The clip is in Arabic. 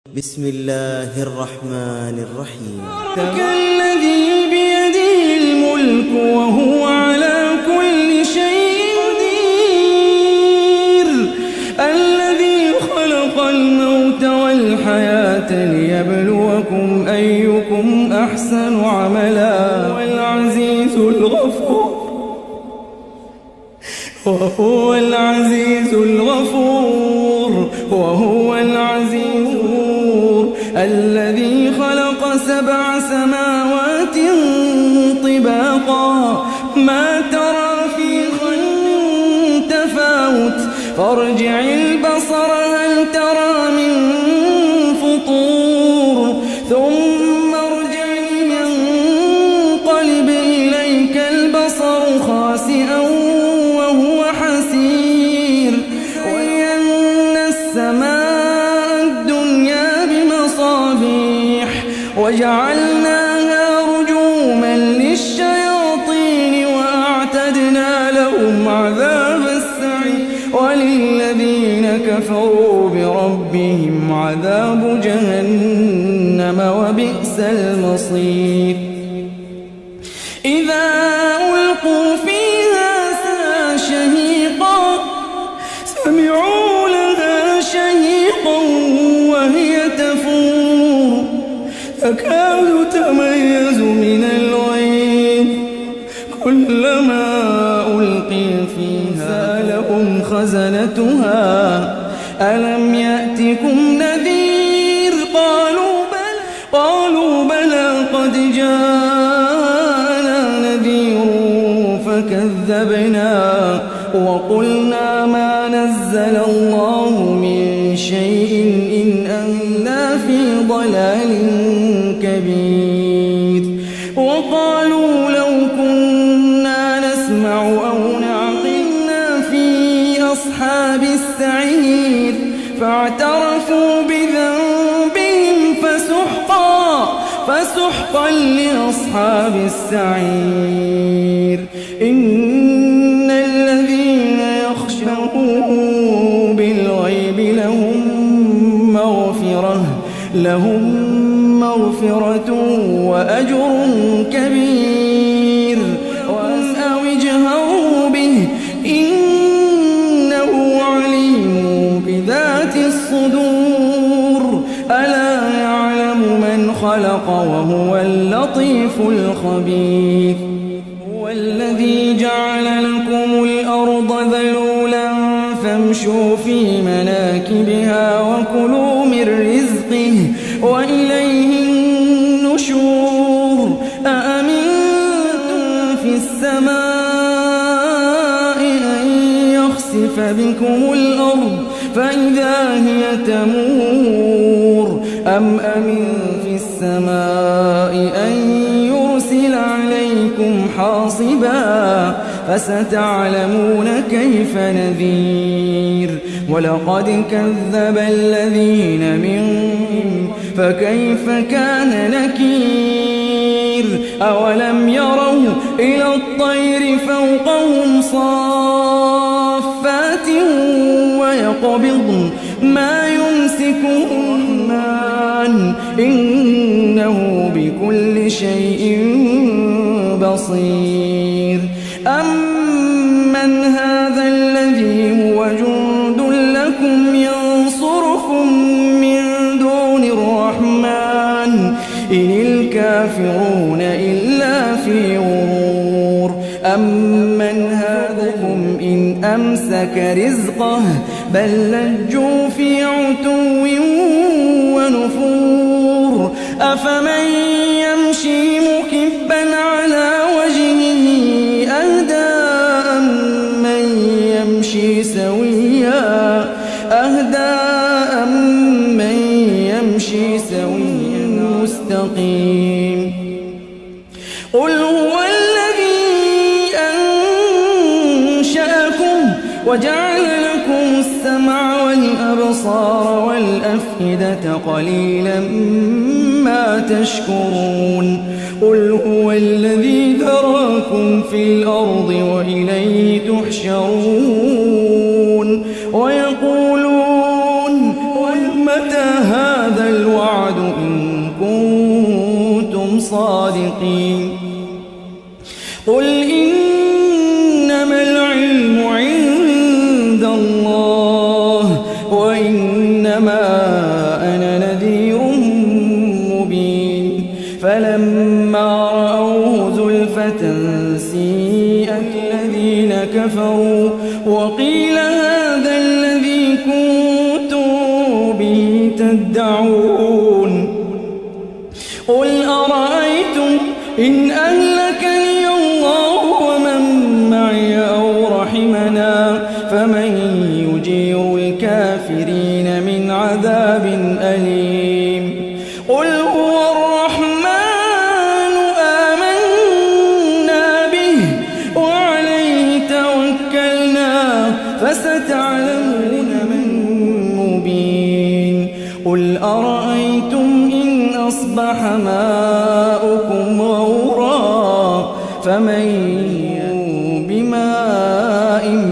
بسم الله الرحمن الرحيم. كالذي بيده الملك وهو على كل شيء قدير، الذي خلق الموت والحياة ليبلوكم أيكم أحسن عملا، وهو العزيز الغفور الذي خلق 7 سماوات طباقا، ما ترى في خلق تفاوت، فارجع البصر هل ترى من فطور، ثم ارجع ينقلب إليك البصر خاسئا وهو حسير، وزينا السماء الدنيا بمصابيح وجعلناها رجوما للشياطين وأعتدنا لهم عذاب السعير، وللذين كفروا بربهم عذاب جهنم وبئس المصير. إذا ألقوا فيها شهيقا سمعوا لها شهيقا وهي تفور، تكاد تميز من الغيظ، كلما ألقي فيها لهم خزنتها ألم يأتكم نذير، قالوا بلى قد جاءنا نذير فكذبنا وقلنا ما نزل الله من شيء إن أنتم في ضلال كبير، وقالوا لو كنا نسمع أو نعقل في أصحاب السعير، فاعترفوا بذنبهم فسحقا لأصحاب السعير. إن الذين يخشون بالغيب لهم مغفرة وأجر كبير، وأن أو اجهروا به إنه عليم بذات الصدور، ألا يعلم من خلق وهو اللطيف الخبير. هو الذي جعل لكم الأرض ذلولا فامشوا في مناكبها وكلوا من رزقه وإليه النشور. أأمنتم في السماء أن يخسف بكم الأرض فإذا هي تمور، أم أمن في السماء أن يرسل عليكم حاصبا، فستعلمون كيف نذير. ولقد كذب الذين من فكيف كان نكير، أولم يروا إلى الطير فوقهم صافات ويقبضن ما يمسكهن إنه بكل شيء بصير. أمن هذا الذي هو جند لكم ينصركم من دون الرحمن إن الكافرون إلا في غرور. أمن هذاكم إن أمسك رزقه بل لجوا في عتو ونفور. أفمن يمشي مكبا على وجهه أهدى أمن يمشي سويا مستقيم. قل هو الذي أنشأكم وجعل لكم السمع والأبصار والأفئدة قليلا ما تشكرون. قل هو الذي ذراكم في الأرض وإليه تحشرون. ويقولون متى هذا صادقين قل إنما العلم عند الله وإنما أنا نذير مبين فلما رأوه زلفة سيئت الذين كفروا وقيل هذا الذي كنتم به تدعون قل أرأيتم إن أهلكني الله ومن معي أو رحمنا فمن يجير الكافرين من عذاب أليم قل هو الرحمن آمنا به وعليه توكلنا فستعلمون من مبين قل أرأيتم إن أصبح ماؤكم غورا فمن بماء